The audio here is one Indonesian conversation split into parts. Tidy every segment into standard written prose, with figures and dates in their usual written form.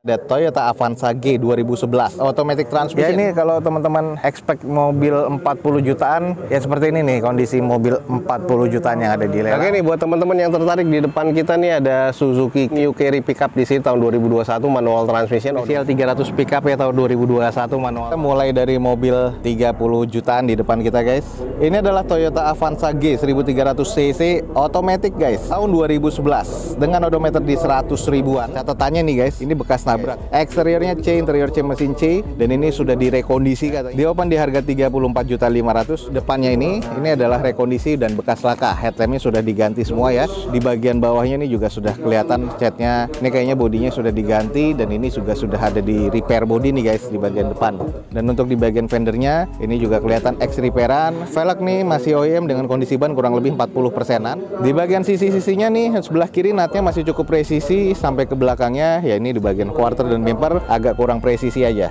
Ada Toyota Avanza G 2011 automatic transmission. Ya ini kalau teman-teman expect mobil 40 jutaan, ya seperti ini nih kondisi mobil 40 jutaan yang ada di lelang. Oke nih buat teman-teman yang tertarik, di depan kita nih ada Suzuki New Carry pickup di sini tahun 2021 manual transmission. CL 300 pickup ya tahun 2021 manual. Kita mulai dari mobil 30 jutaan di depan kita guys. Ini adalah Toyota Avanza G 1300 cc automatic guys tahun 2011 dengan odometer di 100 ribuan. Catatannya nih guys, ini bekas nabrak. Eksteriornya C, interior C mesin C, dan ini sudah direkondisi katanya. Di open di harga 34.500.000. Depannya ini adalah rekondisi dan bekas laka. Headlampnya sudah diganti semua ya. Di bagian bawahnya ini juga sudah kelihatan catnya. Ini kayaknya bodinya sudah diganti, dan ini juga sudah ada di repair body nih guys di bagian depan. Dan untuk di bagian fendernya ini juga kelihatan ex repairan. Velg nih masih OEM dengan kondisi ban kurang lebih 40%-an. Di bagian sisi-sisinya nih sebelah kiri natnya masih cukup presisi sampai ke belakangnya. Ya ini di bagian quarter dan bumper agak kurang presisi aja.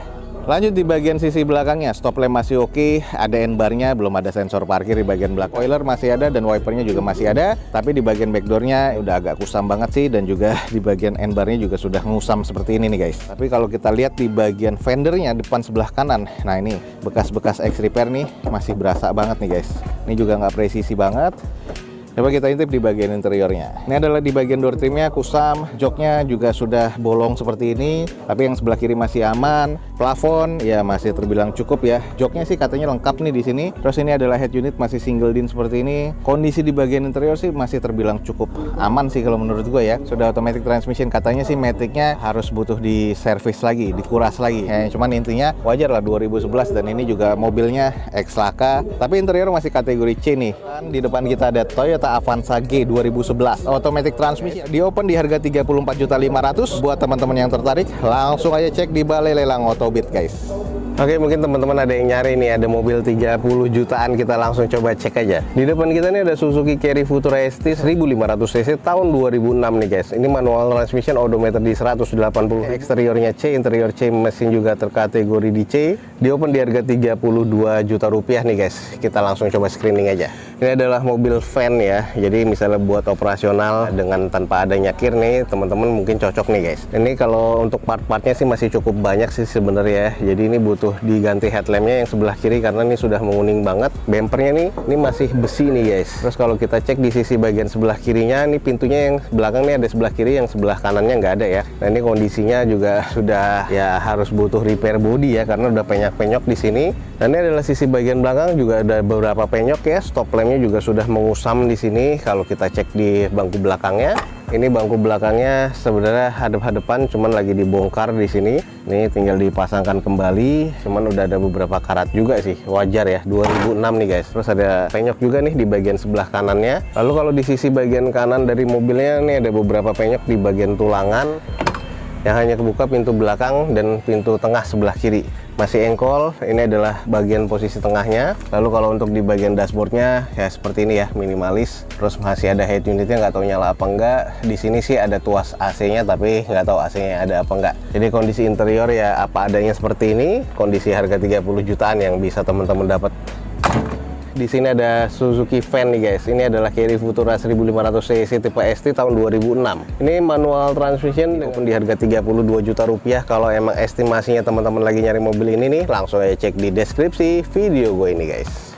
Lanjut di bagian sisi belakangnya, stop lamp masih oke, ada N-bar-nya, belum ada sensor parkir di bagian belakang. Spoiler masih ada dan wipernya juga masih ada, tapi di bagian backdoor-nya udah agak kusam banget sih, dan juga di bagian N-bar-nya juga sudah ngusam seperti ini nih guys. Tapi kalau kita lihat di bagian fendernya depan sebelah kanan, nah ini bekas-bekas ex repair nih masih berasa banget nih guys. Ini juga nggak presisi banget. Coba kita intip di bagian interiornya. Ini adalah di bagian door trimnya kusam, joknya juga sudah bolong seperti ini, tapi yang sebelah kiri masih aman. Plafon ya masih terbilang cukup ya. Joknya sih katanya lengkap nih di sini. Terus ini adalah head unit masih single din seperti ini. Kondisi di bagian interior sih masih terbilang cukup aman sih kalau menurut gue ya. Sudah automatic transmission, katanya sih maticnya harus butuh di service lagi, dikuras lagi. Cuman intinya wajar lah 2011, dan ini juga mobilnya ex laka. Tapi interior masih kategori C nih. Dan di depan kita ada Toyota Avanza G 2011 automatic transmission. Di open di harga 34.500.000. Buat teman-teman yang tertarik, langsung aja cek di Balai Lelang Autobit guys. Oke, mungkin teman-teman ada yang nyari nih, ada mobil 30 jutaan, kita langsung coba cek aja. Di depan kita nih ada Suzuki Carry Futura ST 1500 cc tahun 2006 nih guys. Ini manual transmission, odometer di 180. Eksteriornya C, interior C, mesin juga terkategori di C. Di open di harga 32 juta rupiah nih guys. Kita langsung coba screening aja. Ini adalah mobil van ya, jadi misalnya buat operasional dengan tanpa ada nyakir nih, teman-teman mungkin cocok nih guys. Ini kalau untuk part-partnya sih masih cukup banyak sih sebenarnya ya. Jadi ini butuh diganti headlampnya yang sebelah kiri karena ini sudah menguning banget. Bempernya nih, ini masih besi nih guys. Terus kalau kita cek di sisi bagian sebelah kirinya, ini pintunya yang belakang nih ada sebelah kiri, yang sebelah kanannya nggak ada ya. Nah ini kondisinya juga sudah ya harus butuh repair body ya, karena udah penyok-penyok di sini. Dan ini adalah sisi bagian belakang juga ada beberapa penyok ya. Stop lampnya juga sudah mengusam di sini. Kalau kita cek di bangku belakangnya, ini bangku belakangnya sebenarnya hadap-hadapan, cuman lagi dibongkar di sini. Ini tinggal dipasangkan kembali, cuman udah ada beberapa karat juga sih, wajar ya. 2006 nih guys. Terus ada penyok juga nih di bagian sebelah kanannya. Lalu kalau di sisi bagian kanan dari mobilnya nih ada beberapa penyok di bagian tulangan yang hanya kebuka pintu belakang dan pintu tengah sebelah kiri. Masih engkol, ini adalah bagian posisi tengahnya. Lalu kalau untuk di bagian dashboardnya ya seperti ini ya, minimalis. Terus masih ada head unitnya, nggak tahu nyala apa enggak. Di sini sih ada tuas AC-nya, tapi nggak tahu AC-nya ada apa enggak. Jadi kondisi interior ya apa adanya seperti ini. Kondisi harga 30 jutaan yang bisa teman-teman dapat. Di sini ada Suzuki Van nih guys. Ini adalah Carry Futura 1500 cc tipe ST tahun 2006. Ini manual transmission di harga 32 juta rupiah. Kalau emang estimasinya teman-teman lagi nyari mobil ini nih, langsung aja cek di deskripsi video gue ini guys.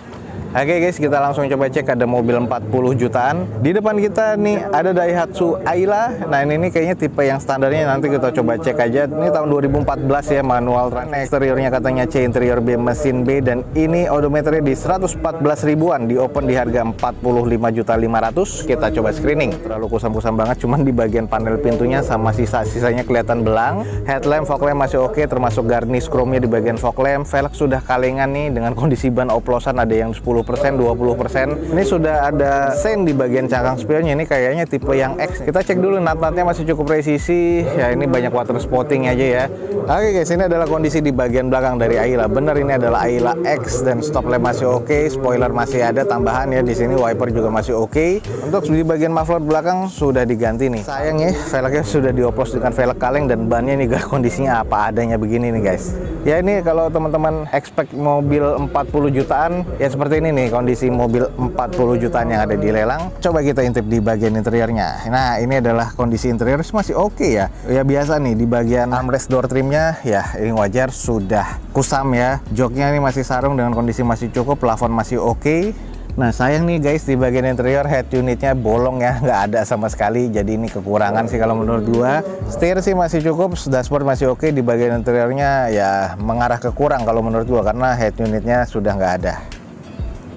Oke guys, kita langsung coba cek. Ada mobil 40 jutaan. Di depan kita nih ada Daihatsu Ayla. Nah ini kayaknya tipe yang standarnya, nanti kita coba cek aja. Ini tahun 2014 ya, manual. Eksteriornya katanya C, interior B, mesin B, dan ini odometernya di 114 ribuan. Di open di harga 45.500.000. Kita coba screening. Terlalu kusam-kusam banget, cuman di bagian panel pintunya sama sisa-sisanya kelihatan belang. Headlamp, fog lamp masih oke, termasuk garnish chrome-nya di bagian fog lamp. Velg sudah kalengan nih dengan kondisi ban oplosan, ada yang 10%, 20%. Ini sudah ada sen di bagian cangkang spionnya. Ini kayaknya tipe yang X. Kita cek dulu, nat-natnya masih cukup presisi. Ya ini banyak water spotting aja ya. Oke guys, ini adalah kondisi di bagian belakang dari Ayla. Bener, ini adalah Ayla X dan stop lamp masih oke. Spoiler masih ada tambahan ya di sini. Wiper juga masih oke. Untuk di bagian muffler belakang sudah diganti nih. Sayang ya, velgnya sudah dioplos dengan velg kaleng, dan bannya nih guys kondisinya apa adanya begini nih guys. Ya ini kalau teman-teman expect mobil 40 jutaan ya seperti ini ini nih kondisi mobil 40 jutaan yang ada di lelang. Coba kita intip di bagian interiornya. Nah, ini adalah kondisi interior masih oke ya. Ya biasa nih di bagian armrest door trimnya ya ini wajar sudah kusam ya. Joknya ini masih sarung dengan kondisi masih cukup, plafon masih oke. Nah sayang nih guys, di bagian interior head unitnya bolong ya, nggak ada sama sekali. Jadi ini kekurangan sih kalau menurut gua. Setir sih masih cukup, dashboard masih oke. Di bagian interiornya ya mengarah ke kurang kalau menurut gua, karena head unitnya sudah nggak ada.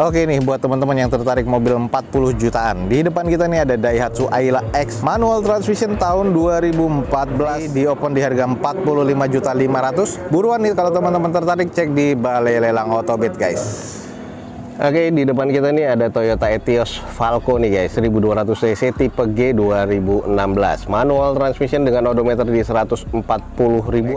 Oke nih buat teman-teman yang tertarik mobil 40 jutaan, di depan kita nih ada Daihatsu Ayla X manual transmission tahun 2014, di open di harga 45.500.000. Buruan nih kalau teman-teman tertarik, cek di Balai Lelang Otobit guys. Oke, di depan kita nih ada Toyota Etios Falco nih guys, 1200 cc tipe G 2016, manual transmission dengan odometer di 140.000.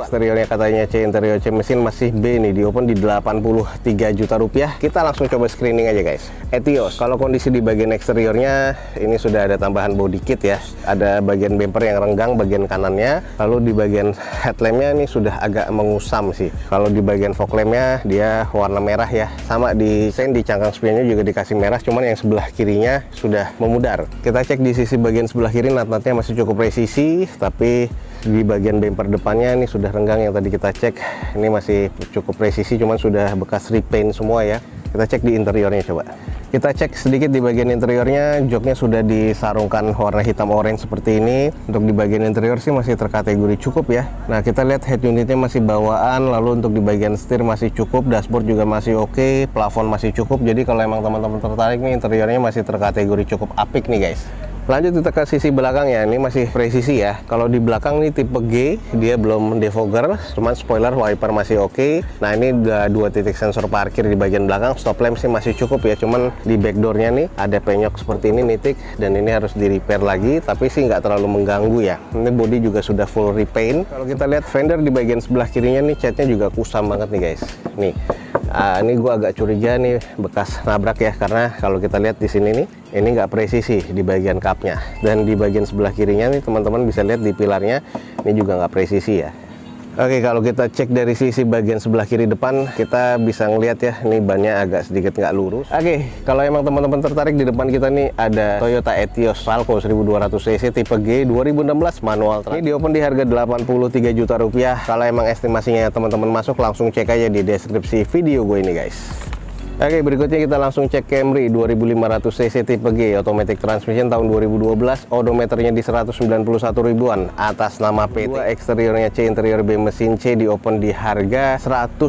Eksteriornya katanya C, interior C, mesin masih B nih, di open di 83 juta rupiah. Kita langsung coba screening aja guys. Etios, kalau kondisi di bagian eksteriornya ini sudah ada tambahan body kit ya, ada bagian bumper yang renggang bagian kanannya, lalu di bagian headlampnya ini sudah agak mengusam sih. Kalau di bagian fog lampnya dia warna merah ya, sama di cangkang spionnya juga dikasih merah, cuman yang sebelah kirinya sudah memudar. Kita cek di sisi bagian sebelah kiri, nat-natnya masih cukup presisi, tapi di bagian bumper depannya ini sudah renggang. Yang tadi kita cek ini masih cukup presisi, cuman sudah bekas repaint semua ya. Kita cek di interiornya coba. Kita cek sedikit di bagian interiornya, joknya sudah disarungkan warna hitam orange seperti ini. Untuk di bagian interior sih masih terkategori cukup ya. Nah kita lihat head unitnya masih bawaan, lalu untuk di bagian setir masih cukup, dashboard juga masih oke, plafon masih cukup. Jadi kalau emang teman-teman tertarik nih, interiornya masih terkategori cukup apik nih guys. Lanjut kita ke sisi belakang ya, ini masih presisi ya. Kalau di belakang nih tipe G, dia belum defogger, cuman spoiler wiper masih oke. Nah ini udah 2 titik sensor parkir di bagian belakang, stop lamp sih masih cukup ya, cuman di backdoornya nih ada penyok seperti ini nitik, dan ini harus di repair lagi, tapi sih nggak terlalu mengganggu ya. Ini body juga sudah full repaint. Kalau kita lihat fender di bagian sebelah kirinya nih, catnya juga kusam banget nih guys. Nih, ini gua agak curiga nih bekas nabrak ya, karena kalau kita lihat di sini nih, ini nggak presisi di bagian cupnya, dan di bagian sebelah kirinya nih teman-teman bisa lihat di pilarnya ini juga nggak presisi ya. Oke, kalau kita cek dari sisi bagian sebelah kiri depan, kita bisa ngelihat ya, ini bannya agak sedikit nggak lurus. Oke, kalau emang teman-teman tertarik, di depan kita nih ada Toyota Etios Falco 1200 cc tipe G 2016 manual. Ini di open di harga 83 juta rupiah. Kalau emang estimasinya teman-teman masuk, langsung cek aja di deskripsi video gue ini guys. Oke, berikutnya kita langsung cek Camry 2500 cc tipe G automatic transmission tahun 2012, odometernya di 191 ribuan, atas nama PT. Eksteriornya C, interior B, mesin C, di open di harga 120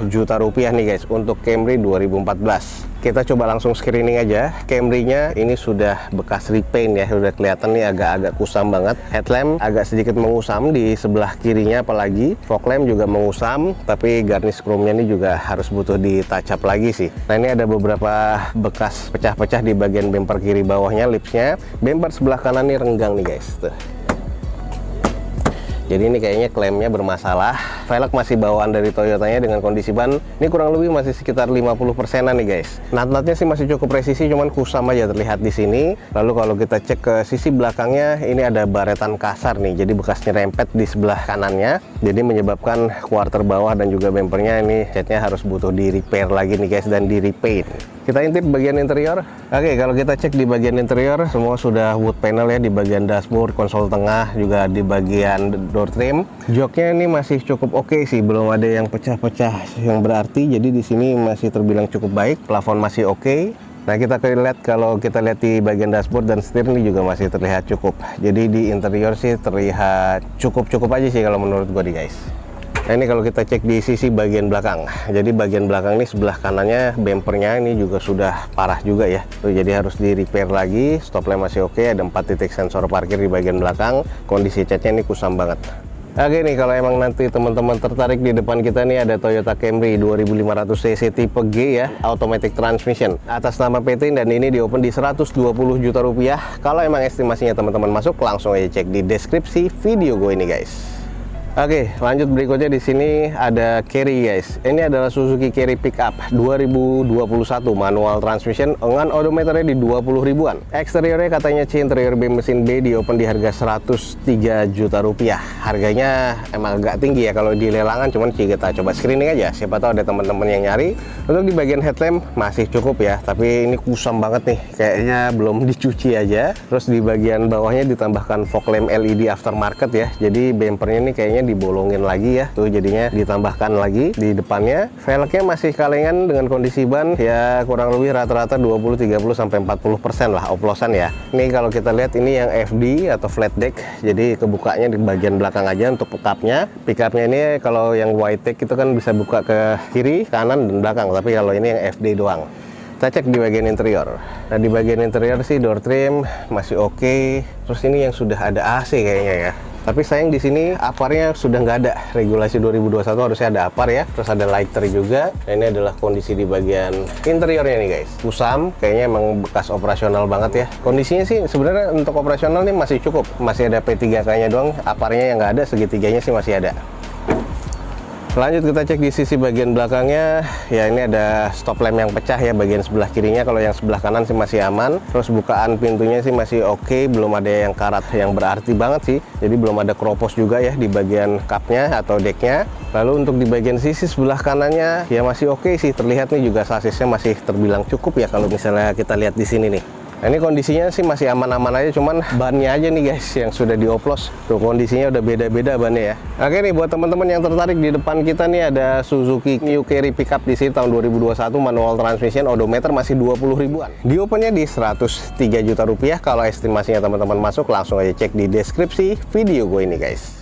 juta rupiah nih guys untuk Camry 2014. Kita coba langsung screening aja. Camry-nya ini sudah bekas repaint ya, udah kelihatan nih agak-agak kusam banget. Headlamp agak sedikit mengusam di sebelah kirinya, apalagi fog lamp juga mengusam, tapi garnish chrome-nya ini juga harus butuh di touch up lagi sih. Nah ini ada beberapa bekas pecah-pecah di bagian bumper kiri bawahnya, lipsnya. Bumper sebelah kanan nih renggang nih guys, tuh. Jadi ini kayaknya klaimnya bermasalah. Velg masih bawaan dari Toyotanya dengan kondisi ban ini kurang lebih masih sekitar 50%an nih guys. Nat-natnya sih masih cukup presisi, cuman kusam aja terlihat di sini. Lalu kalau kita cek ke sisi belakangnya, ini ada baretan kasar nih, jadi bekas nyerempet di sebelah kanannya, jadi menyebabkan quarter bawah dan juga bumpernya ini catnya harus butuh di repair lagi nih guys, dan di repaint. Kita intip bagian interior. Oke, kalau kita cek di bagian interior, semua sudah wood panel ya, di bagian dashboard, konsol tengah, juga di bagian door trim. Joknya ini masih cukup oke sih, belum ada yang pecah-pecah yang berarti. Jadi di sini masih terbilang cukup baik. Plafon masih oke. Nah kita lihat, kalau kita lihat di bagian dashboard dan setir ini juga masih terlihat cukup. Jadi di interior sih terlihat cukup-cukup aja sih kalau menurut gue guys. Nah ini kalau kita cek di sisi bagian belakang, jadi bagian belakang ini sebelah kanannya bumpernya ini juga sudah parah juga ya. Tuh, jadi harus di repair lagi. Stop lamp masih oke, ada 4 titik sensor parkir di bagian belakang. Kondisi catnya ini kusam banget. Oke nih, kalau emang nanti teman-teman tertarik, di depan kita nih ada Toyota Camry 2500 cc tipe G ya, automatic transmission, atas nama PT, dan ini di open di 120 juta rupiah. Kalau emang estimasinya teman-teman masuk, langsung aja cek di deskripsi video gue ini guys. Oke, lanjut berikutnya di sini ada Carry guys. Ini adalah Suzuki Carry Pickup 2021 manual transmission dengan odometernya di 20 ribuan. Eksteriornya katanya C interior B mesin B, di open di harga 103 juta rupiah. Harganya emang agak tinggi ya kalau di lelangan, cuman kita coba screening aja. Siapa tahu ada teman-teman yang nyari. Untuk di bagian headlamp masih cukup ya, tapi ini kusam banget nih. Kayaknya belum dicuci aja. Terus di bagian bawahnya ditambahkan fog lamp LED aftermarket ya. Jadi bumpernya ini kayaknya dibolongin lagi ya, tuh jadinya ditambahkan lagi di depannya. Velgnya masih kalengan dengan kondisi ban ya kurang lebih rata-rata 20, 30 sampai 40% lah oplosan ya. Ini kalau kita lihat ini yang FD atau flat deck, jadi kebukanya di bagian belakang aja untuk pickupnya. Pickupnya ini kalau yang wide deck itu kan bisa buka ke kiri, kanan dan belakang, tapi kalau ini yang FD doang. Kita cek di bagian interior. Nah, di bagian interior sih door trim masih oke. Terus ini yang sudah ada AC kayaknya ya. Tapi sayang di sini aparnya sudah nggak ada. Regulasi 2021 harusnya ada apar ya. Terus ada lighter juga. Nah, ini adalah kondisi di bagian interiornya nih guys. Kusam, kayaknya emang bekas operasional banget ya. Kondisinya sih sebenarnya untuk operasional nih masih cukup. Masih ada P3K-nya doang. Aparnya yang nggak ada, segitiganya sih masih ada. Lanjut kita cek di sisi bagian belakangnya. Ya ini ada stop lamp yang pecah ya bagian sebelah kirinya. Kalau yang sebelah kanan sih masih aman. Terus bukaan pintunya sih masih oke, belum ada yang karat yang berarti banget sih. Jadi belum ada keropos juga ya di bagian cupnya atau decknya. Lalu untuk di bagian sisi sebelah kanannya ya masih oke sih. Terlihat nih juga sasisnya masih terbilang cukup ya kalau misalnya kita lihat di sini nih. Nah, ini kondisinya sih masih aman-aman aja, cuman bannya aja nih guys yang sudah dioplos. Tuh kondisinya udah beda-beda bannya ya. Oke nih buat teman-teman yang tertarik, di depan kita nih ada Suzuki New Carry Pickup di sini tahun 2021 manual transmission, odometer masih 20 ribuan. Di opennya di 103 juta rupiah. Kalau estimasinya teman-teman masuk, langsung aja cek di deskripsi video gue ini guys.